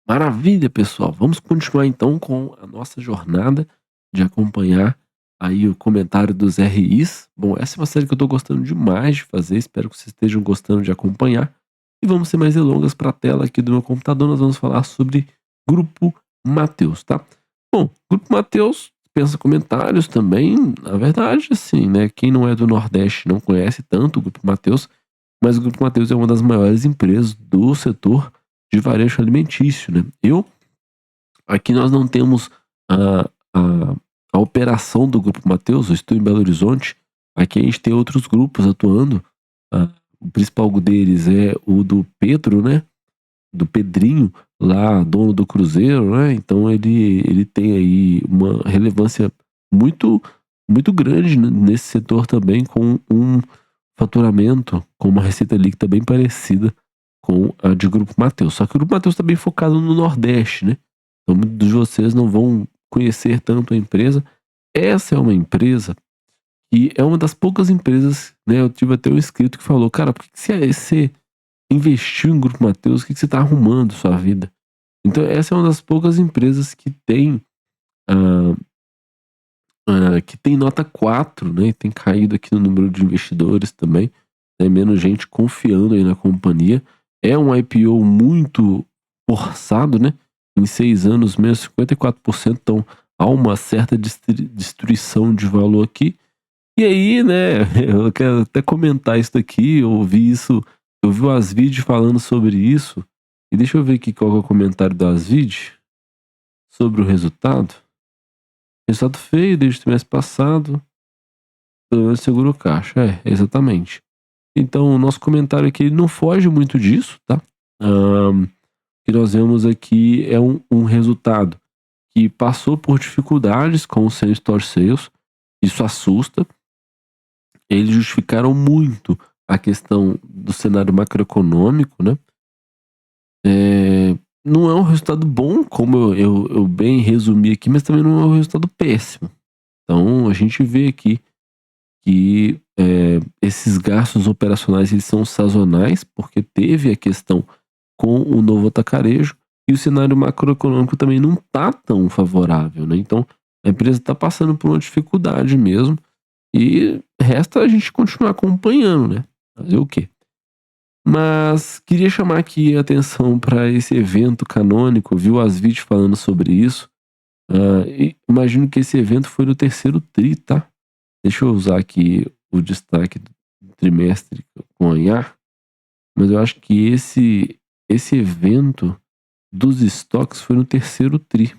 Maravilha, pessoal. Vamos continuar então com a nossa jornada de acompanhar aí o comentário dos RIs. Bom, essa é uma série que eu tô gostando demais de fazer, espero que vocês estejam gostando de acompanhar. E vamos sem mais delongas para a tela aqui do meu computador, nós vamos falar sobre Grupo Mateus, tá? Bom, Grupo Mateus pensa comentários também, na verdade, assim, né? Quem não é do Nordeste não conhece tanto o Grupo Mateus, mas o Grupo Mateus é uma das maiores empresas do setor de varejo alimentício, né? Aqui nós não temos a, a, a operação do Grupo Mateus, eu estou em Belo Horizonte, aqui a gente tem outros grupos atuando, o principal deles é o do Pedro, né? Do Pedrinho, lá, dono do Cruzeiro, né? Então ele tem aí uma relevância muito, muito grande nesse setor também, com um faturamento, com uma receita líquida bem parecida com a de Grupo Mateus. Só que o Grupo Mateus está bem focado no Nordeste, né? Então muitos de vocês não vão conhecer tanto a empresa. Essa é uma empresa que é uma das poucas empresas, né? Eu tive até um inscrito que falou, cara, por que você investiu em Grupo Mateus? O que você está arrumando sua vida? Então essa é uma das poucas empresas ah, que tem nota 4, né? E tem caído aqui no número de investidores também. Tem menos gente confiando aí na companhia. É um IPO muito forçado, né? Em 6 anos mesmo, 54%. Então há uma certa destruição de valor aqui. E aí, né? Eu quero até comentar isso daqui. Eu ouvi isso, eu vi o Asvid falando sobre isso. E deixa eu ver aqui qual é o comentário do Asvid sobre o resultado. Resultado feio desde o trimestre passado. Pelo menos seguro caixa. Exatamente. Então, o nosso comentário aqui não foge muito disso, tá? O que nós vemos aqui é um resultado que passou por dificuldades com o same-store sales. Isso assusta. Eles justificaram muito a questão do cenário macroeconômico, né? Não é um resultado bom, como eu bem resumi aqui, mas também não é um resultado péssimo. Então, a gente vê aqui que esses gastos operacionais eles são sazonais, porque teve a questão com o novo atacarejo e o cenário macroeconômico também não está tão favorável, né? Então a empresa está passando por uma dificuldade mesmo e resta a gente continuar acompanhando, né? Fazer o quê? Mas queria chamar aqui a atenção para esse evento canônico, viu as vídeos falando sobre isso. Imagino que esse evento foi no terceiro tri, tá? Deixa eu usar aqui o destaque do trimestre com a IA, mas eu acho que esse evento dos estoques foi no terceiro tri.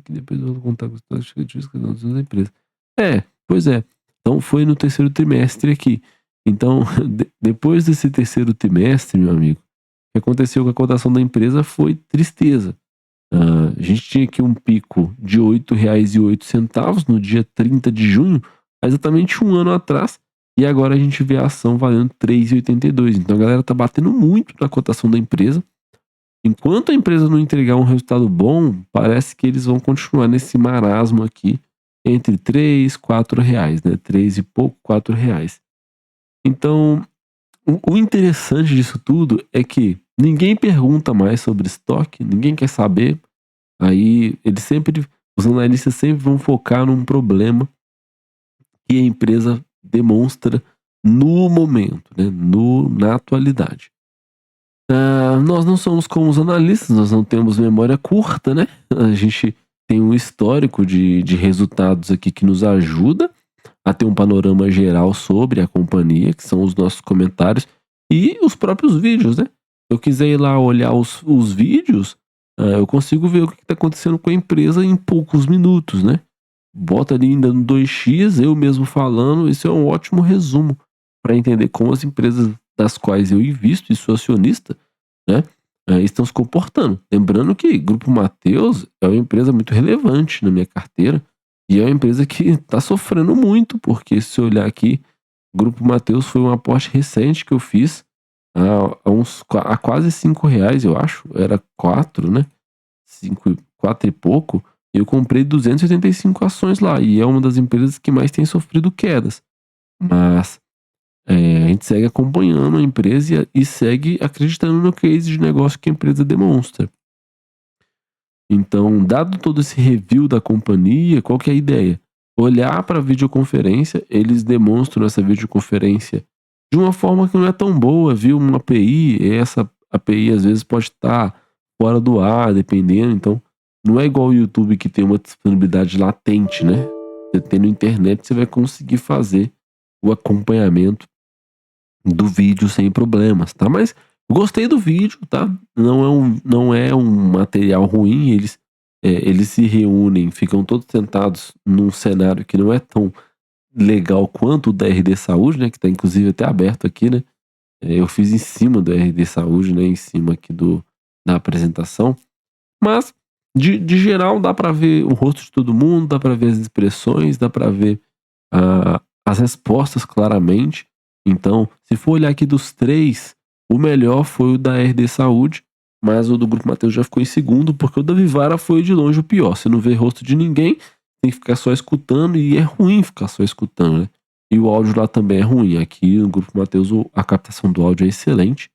Que depois eu vou contar com os estoques da empresa. Pois é. Então foi no terceiro trimestre aqui. Então, depois desse terceiro trimestre, meu amigo, o que aconteceu com a cotação da empresa foi tristeza. A gente tinha aqui um pico de R$ 8,08 no dia 30 de junho, há exatamente um ano atrás, e agora a gente vê a ação valendo R$ 3,82. Então a galera tá batendo muito na cotação da empresa. Enquanto a empresa não entregar um resultado bom, parece que eles vão continuar nesse marasmo aqui entre 3, 4 reais, né? 3 e pouco, 4 reais. Então, o interessante disso tudo é que ninguém pergunta mais sobre estoque, ninguém quer saber. Aí os analistas sempre vão focar num problema que a empresa demonstra no momento, né? Na atualidade. Nós não somos como os analistas, nós não temos memória curta, né? A gente tem um histórico de resultados aqui que nos ajuda a ter um panorama geral sobre a companhia, que são os nossos comentários e os próprios vídeos, né? Se eu quiser ir lá olhar os vídeos, eu consigo ver o que está acontecendo com a empresa em poucos minutos, né? Bota ali ainda no 2x, eu mesmo falando, isso é um ótimo resumo para entender como as empresas das quais eu invisto e sou acionista, né, estão se comportando. Lembrando que Grupo Mateus é uma empresa muito relevante na minha carteira e é uma empresa que está sofrendo muito, porque se eu olhar aqui, Grupo Mateus foi um aporte recente que eu fiz a quase R$ 5, eu acho. Era 4, né? 4 e pouco. Eu comprei 285 ações lá e é uma das empresas que mais tem sofrido quedas. Mas a gente segue acompanhando a empresa e segue acreditando no case de negócio que a empresa demonstra. Então, dado todo esse review da companhia, qual que é a ideia? Olhar para a videoconferência, eles demonstram essa videoconferência de uma forma que não é tão boa, viu? Uma API, e essa API às vezes pode estar fora do ar, dependendo. Então, não é igual o YouTube que tem uma disponibilidade latente, né? Você tendo internet, você vai conseguir fazer o acompanhamento do vídeo sem problemas, tá? Mas gostei do vídeo, tá? Não é um material ruim, eles se reúnem, ficam todos sentados num cenário que não é tão legal quanto o da RD Saúde, né? Que tá inclusive até aberto aqui, né? Eu fiz em cima do RD Saúde, né? Em cima aqui da apresentação. Mas, de geral, dá para ver o rosto de todo mundo, dá para ver as expressões, dá para ver as respostas claramente. Então, se for olhar aqui dos três, o melhor foi o da RD Saúde, mas o do Grupo Mateus já ficou em segundo, porque o da Vivara foi de longe o pior. Você não vê rosto de ninguém, tem que ficar só escutando, e é ruim ficar só escutando, né? E o áudio lá também é ruim. Aqui no Grupo Mateus a captação do áudio é excelente,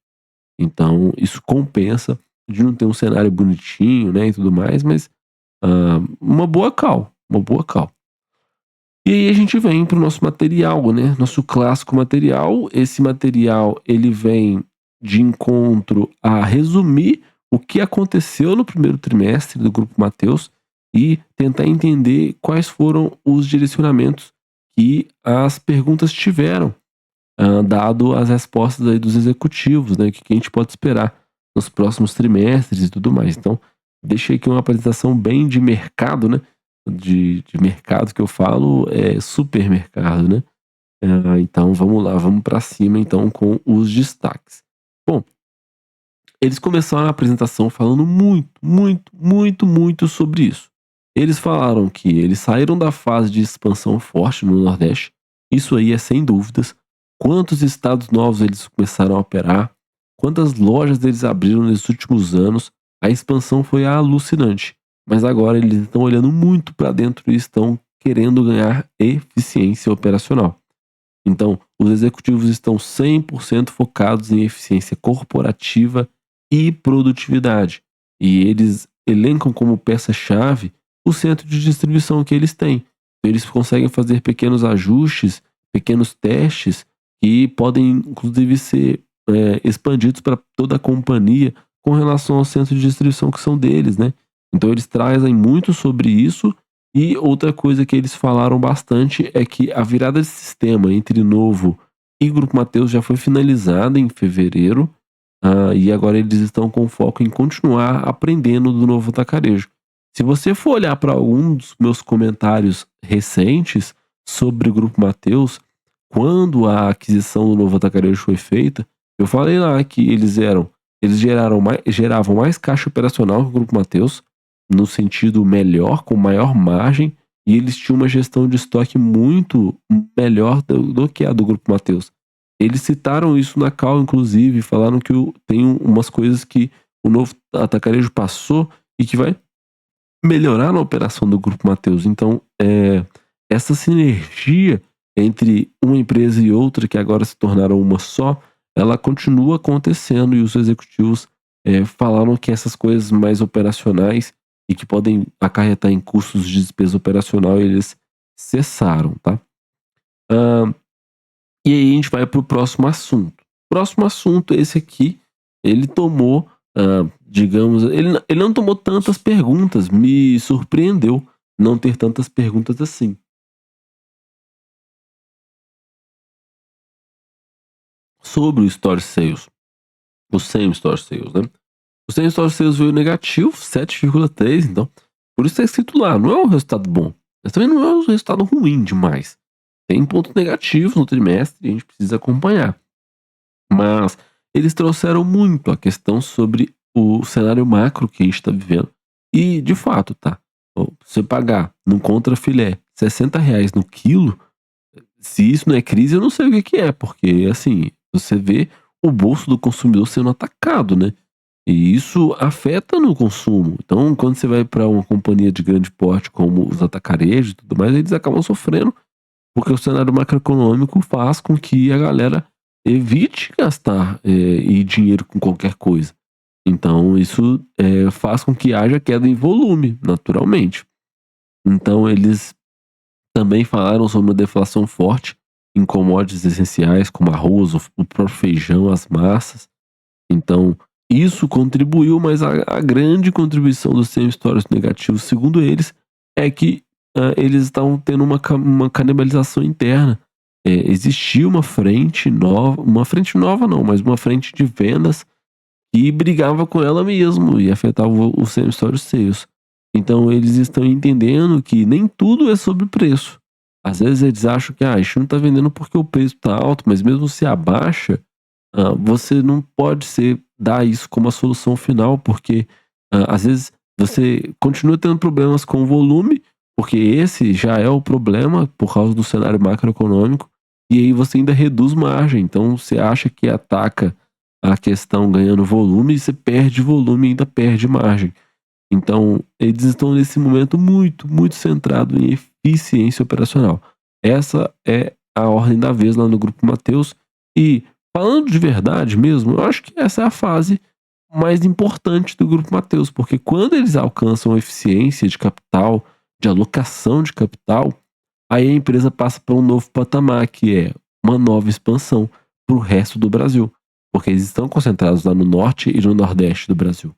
então isso compensa de não ter um cenário bonitinho, né, e tudo mais, mas uma boa call, uma boa call. E aí a gente vem para o nosso material, né? Nosso clássico material. Esse material ele vem de encontro a resumir o que aconteceu no primeiro trimestre do Grupo Mateus e tentar entender quais foram os direcionamentos que as perguntas tiveram, dado as respostas aí dos executivos, né? O que a gente pode esperar nos próximos trimestres e tudo mais. Então, deixei aqui uma apresentação bem de mercado, né? De mercado que eu falo é supermercado, né? Então vamos lá, vamos para cima então com os destaques. Bom, eles começaram a apresentação falando muito, muito, muito, muito sobre isso. Eles falaram que eles saíram da fase de expansão forte no Nordeste, isso aí é sem dúvidas. Quantos estados novos eles começaram a operar, quantas lojas eles abriram nesses últimos anos, a expansão foi alucinante. Mas agora eles estão olhando muito para dentro e estão querendo ganhar eficiência operacional. Então, os executivos estão 100% focados em eficiência corporativa e produtividade. E eles elencam como peça-chave o centro de distribuição que eles têm. Eles conseguem fazer pequenos ajustes, pequenos testes que podem inclusive ser expandidos para toda a companhia com relação ao centro de distribuição que são deles, né? Então eles trazem muito sobre isso. E outra coisa que eles falaram bastante é que a virada de sistema entre Novo e Grupo Mateus já foi finalizada em fevereiro, e agora eles estão com foco em continuar aprendendo do Novo Atacarejo. Se você for olhar para algum dos meus comentários recentes sobre o Grupo Mateus, quando a aquisição do Novo Atacarejo foi feita, eu falei lá que eles geravam mais caixa operacional que o Grupo Mateus, no sentido melhor, com maior margem, e eles tinham uma gestão de estoque muito melhor do que a do Grupo Mateus. Eles citaram isso na call, inclusive, falaram que tem umas coisas que o Novo Atacarejo passou e que vai melhorar na operação do Grupo Mateus. Então, essa sinergia entre uma empresa e outra, que agora se tornaram uma só, ela continua acontecendo, e os executivos falaram que essas coisas mais operacionais e que podem acarretar em custos de despesa operacional, eles cessaram, tá? E aí a gente vai para o próximo assunto. Próximo assunto, esse aqui, ele tomou, digamos, ele não tomou tantas perguntas, me surpreendeu não ter tantas perguntas assim. Sobre o Store Sales, o Same Store Sales, né? O Same Store Sales veio negativo, 7,3, então, por isso está escrito lá, não é um resultado bom, mas também não é um resultado ruim demais. Tem pontos negativos no trimestre e a gente precisa acompanhar. Mas eles trouxeram muito a questão sobre o cenário macro que a gente está vivendo. E, de fato, tá? Você pagar num contrafilé R$ 60 no quilo, se isso não é crise, eu não sei o que é, porque, assim, você vê o bolso do consumidor sendo atacado, né? E isso afeta no consumo. Então, quando você vai para uma companhia de grande porte, como os atacarejos e tudo mais, eles acabam sofrendo porque o cenário macroeconômico faz com que a galera evite gastar, e dinheiro com qualquer coisa. Então isso, faz com que haja queda em volume, naturalmente. Então eles também falaram sobre uma deflação forte em commodities essenciais como arroz, o próprio feijão, as massas. Então, isso contribuiu, mas a grande contribuição dos same stores negativos, segundo eles, é que eles estavam tendo uma canibalização interna. Existia uma frente nova não, mas uma frente de vendas que brigava com ela mesmo e afetava o same store sales. Então eles estão entendendo que nem tudo é sobre preço. Às vezes eles acham que a gente não está vendendo porque o preço está alto, mas mesmo se abaixa, você não pode dar isso como a solução final, porque às vezes você continua tendo problemas com o volume, porque esse já é o problema por causa do cenário macroeconômico, e aí você ainda reduz margem. Então você acha que ataca a questão ganhando volume e você perde volume e ainda perde margem. Então eles estão nesse momento muito, muito centrado em eficiência operacional. Essa é a ordem da vez lá no Grupo Mateus. E falando de verdade mesmo, eu acho que essa é a fase mais importante do Grupo Mateus, porque quando eles alcançam eficiência de capital, de alocação de capital, aí a empresa passa para um novo patamar, que é uma nova expansão para o resto do Brasil, porque eles estão concentrados lá no norte e no nordeste do Brasil.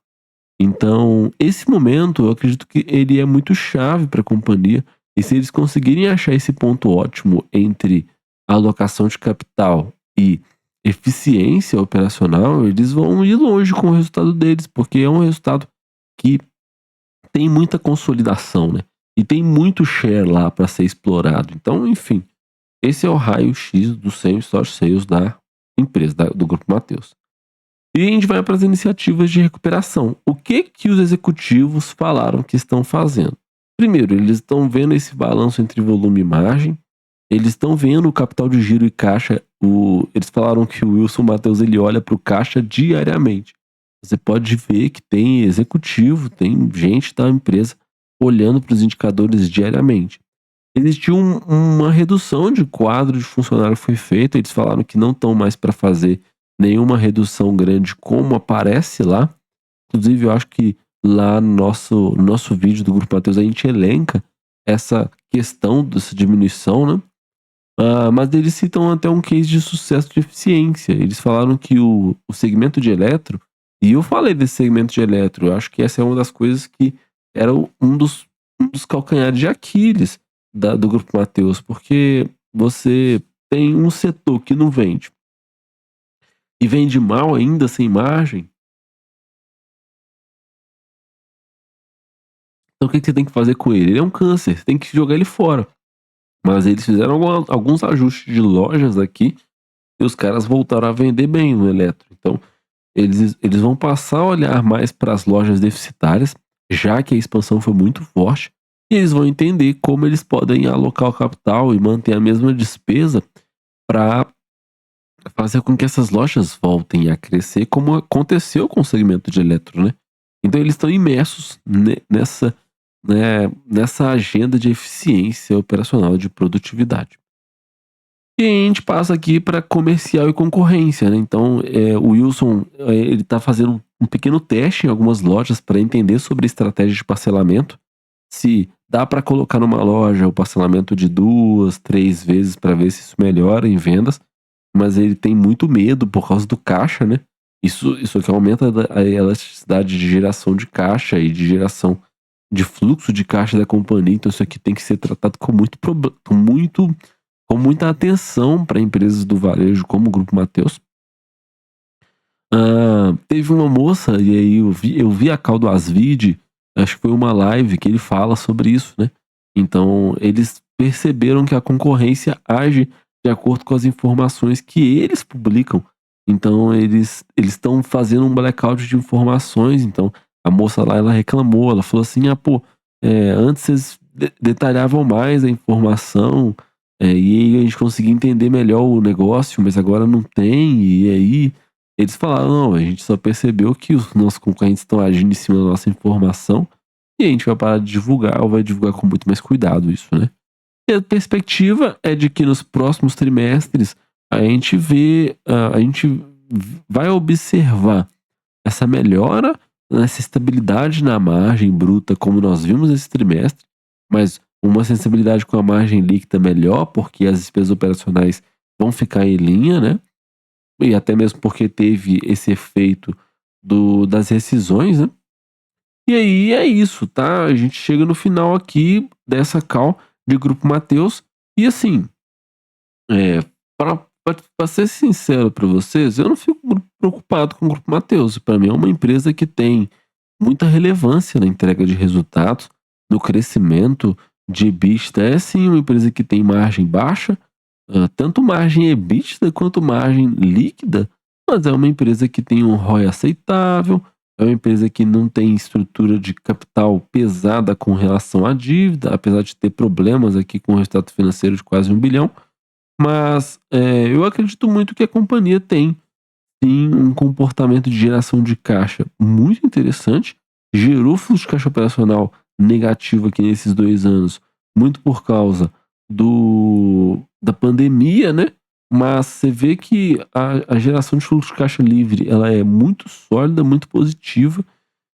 Então, esse momento, eu acredito que ele é muito chave para a companhia, e se eles conseguirem achar esse ponto ótimo entre alocação de capital e eficiência operacional, eles vão ir longe com o resultado deles, porque é um resultado que tem muita consolidação, né? E tem muito share lá para ser explorado. Então, enfim, esse é o raio-x do same store sales da empresa, do Grupo Mateus. E a gente vai para as iniciativas de recuperação. O que os executivos falaram que estão fazendo? Primeiro, eles estão vendo esse balanço entre volume e margem. Eles estão vendo o capital de giro e caixa. Eles falaram que o Wilson Matheus ele olha para o caixa diariamente. Você pode ver que tem executivo, tem gente da empresa olhando para os indicadores diariamente. Existiu uma redução de quadro de funcionário que foi feita. Eles falaram que não estão mais para fazer nenhuma redução grande como aparece lá. Inclusive, eu acho que lá no nosso vídeo do Grupo Mateus a gente elenca essa questão dessa diminuição, né? Mas eles citam até um case de sucesso de eficiência. Eles falaram que o segmento de eletro, e eu falei desse segmento de eletro, eu acho que essa é uma das coisas que era um dos calcanhares de Aquiles do Grupo Mateus, porque você tem um setor que não vende e vende mal ainda, sem margem. Então o que você tem que fazer com ele? Ele é um câncer, você tem que jogar ele fora. Mas eles fizeram alguns ajustes de lojas aqui e os caras voltaram a vender bem no eletro. Então eles vão passar a olhar mais para as lojas deficitárias, já que a expansão foi muito forte, e eles vão entender como eles podem alocar o capital e manter a mesma despesa para fazer com que essas lojas voltem a crescer, como aconteceu com o segmento de eletro, né? Então eles estão imersos nessa agenda de eficiência operacional, de produtividade. E a gente passa aqui para comercial e concorrência, né? Então o Wilson ele está fazendo um pequeno teste em algumas lojas para entender sobre a estratégia de parcelamento, se dá para colocar numa loja o parcelamento de 2, 3 vezes para ver se isso melhora em vendas, mas ele tem muito medo por causa do caixa, né? Isso aqui aumenta a elasticidade de geração de caixa e de geração de fluxo de caixa da companhia. Então isso aqui tem que ser tratado com muita atenção para empresas do varejo como o Grupo Mateus. Teve uma moça, e aí eu vi a Caldo Asvide, acho que foi uma live que ele fala sobre isso, né? Então eles perceberam que a concorrência age de acordo com as informações que eles publicam. Então eles estão fazendo um blackout de informações. Então a moça lá, ela reclamou, ela falou assim, antes vocês detalhavam mais a informação, e aí a gente conseguia entender melhor o negócio, mas agora não tem. E aí eles falaram, não, a gente só percebeu que os nossos concorrentes estão agindo em cima da nossa informação e a gente vai parar de divulgar, ou vai divulgar com muito mais cuidado isso, né? E a perspectiva é de que nos próximos trimestres a gente vai observar essa melhora, essa estabilidade na margem bruta, como nós vimos esse trimestre, mas uma sensibilidade com a margem líquida melhor, porque as despesas operacionais vão ficar em linha, né? E até mesmo porque teve esse efeito das rescisões, né? E aí é isso, tá? A gente chega no final aqui dessa call de Grupo Mateus. E assim, é, para ser sincero para vocês, eu não fico preocupado com o Grupo Mateus. Para mim é uma empresa que tem muita relevância na entrega de resultados, no crescimento de EBITDA. É sim uma empresa que tem margem baixa, tanto margem EBITDA quanto margem líquida, mas é uma empresa que tem um ROI aceitável, é uma empresa que não tem estrutura de capital pesada com relação à dívida, apesar de ter problemas aqui com o resultado financeiro de quase 1 bilhão. Mas eu acredito muito que a companhia tem sim um comportamento de geração de caixa muito interessante, gerou fluxo de caixa operacional negativo aqui nesses 2 anos, muito por causa da pandemia, né? Mas você vê que a geração de fluxo de caixa livre ela é muito sólida, muito positiva.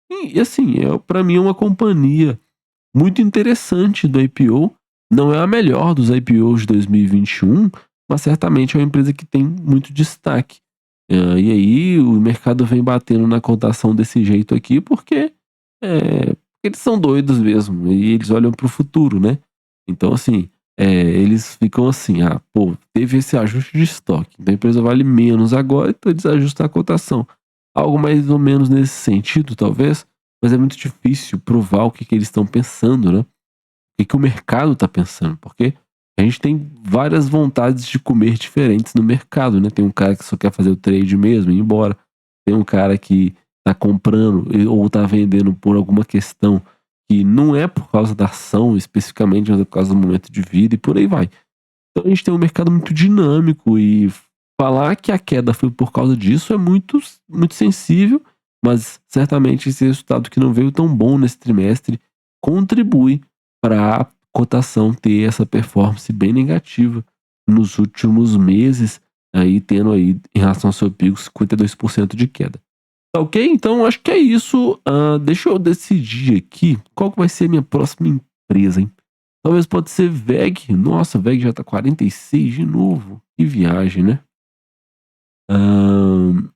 E assim, para mim é uma companhia muito interessante do IPO. Não é a melhor dos IPOs de 2021, mas certamente é uma empresa que tem muito destaque. E aí o mercado vem batendo na cotação desse jeito aqui porque eles são doidos mesmo e eles olham para o futuro, né? Então, assim, eles ficam assim: ah, pô, teve esse ajuste de estoque, então a empresa vale menos agora, então eles ajustam a cotação. Algo mais ou menos nesse sentido, talvez, mas é muito difícil provar o que eles estão pensando, né? O que o mercado está pensando, porque a gente tem várias vontades de comer diferentes no mercado, né? Tem um cara que só quer fazer o trade mesmo e ir embora. Tem um cara que tá comprando ou tá vendendo por alguma questão que não é por causa da ação especificamente, mas é por causa do momento de vida e por aí vai. Então a gente tem um mercado muito dinâmico e falar que a queda foi por causa disso é muito, muito sensível, mas certamente esse resultado que não veio tão bom nesse trimestre contribui para a cotação ter essa performance bem negativa nos últimos meses, aí tendo aí em relação ao seu pico 52% de queda. Tá ok? Então acho que é isso. Deixa eu decidir aqui qual que vai ser a minha próxima empresa, hein? Talvez pode ser VEG. Nossa, VEG já tá 46 de novo. Que viagem, né? Ahn,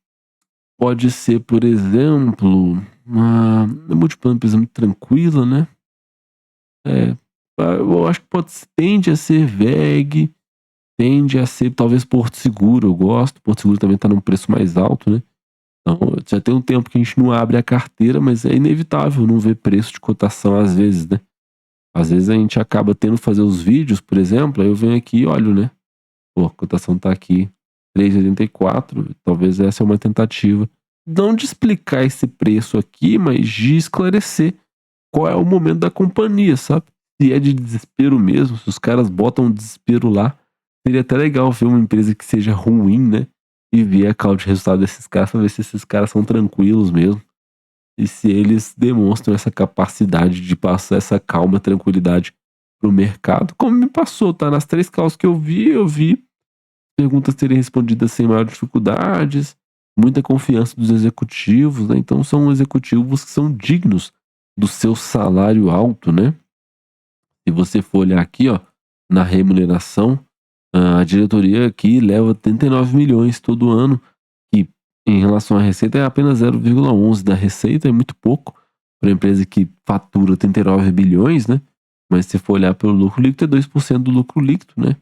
Pode ser, por exemplo, a Multiplan é uma empresa muito tranquila, né? É, eu acho que tende a ser VEG, tende a ser talvez Porto Seguro, eu gosto. Porto Seguro também tá num preço mais alto, né? Então, já tem um tempo que a gente não abre a carteira, mas é inevitável não ver preço de cotação às vezes, né? Às vezes a gente acaba tendo que fazer os vídeos, por exemplo, aí eu venho aqui e olho, né? Pô, a cotação tá aqui, 3,84, talvez essa é uma tentativa, não de explicar esse preço aqui, mas de esclarecer qual é o momento da companhia, sabe? Se é de desespero mesmo, se os caras botam desespero lá, seria até legal ver uma empresa que seja ruim, né? E ver a call de resultado desses caras pra ver se esses caras são tranquilos mesmo. E se eles demonstram essa capacidade de passar essa calma, tranquilidade pro mercado, como me passou, tá? Nas 3 calls que eu vi perguntas serem respondidas sem maior dificuldades, muita confiança dos executivos, né? Então são executivos que são dignos do seu salário alto, né? Se você for olhar aqui, ó, na remuneração, a diretoria aqui leva 39 milhões todo ano, que em relação à receita é apenas 0,11 da receita, é muito pouco para uma empresa que fatura 39 bilhões, né? Mas se for olhar pelo lucro líquido, é 2% do lucro líquido, né?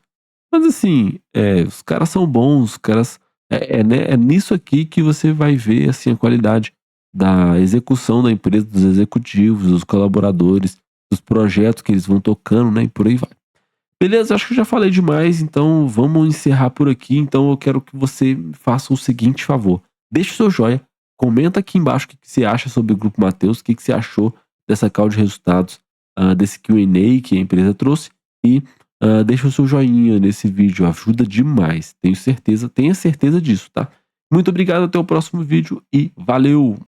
Mas assim, os caras são bons, os caras. É nisso aqui que você vai ver assim, a qualidade da execução da empresa, dos executivos, dos colaboradores, dos projetos que eles vão tocando, né? E por aí vai. Beleza, acho que eu já falei demais, então vamos encerrar por aqui. Então eu quero que você faça o seguinte favor: deixa o seu joia, comenta aqui embaixo o que você acha sobre o Grupo Mateus, o que você achou dessa call de resultados, desse Q&A que a empresa trouxe, e deixa o seu joinha nesse vídeo, ajuda demais, tenha certeza disso, tá? Muito obrigado, até o próximo vídeo e valeu!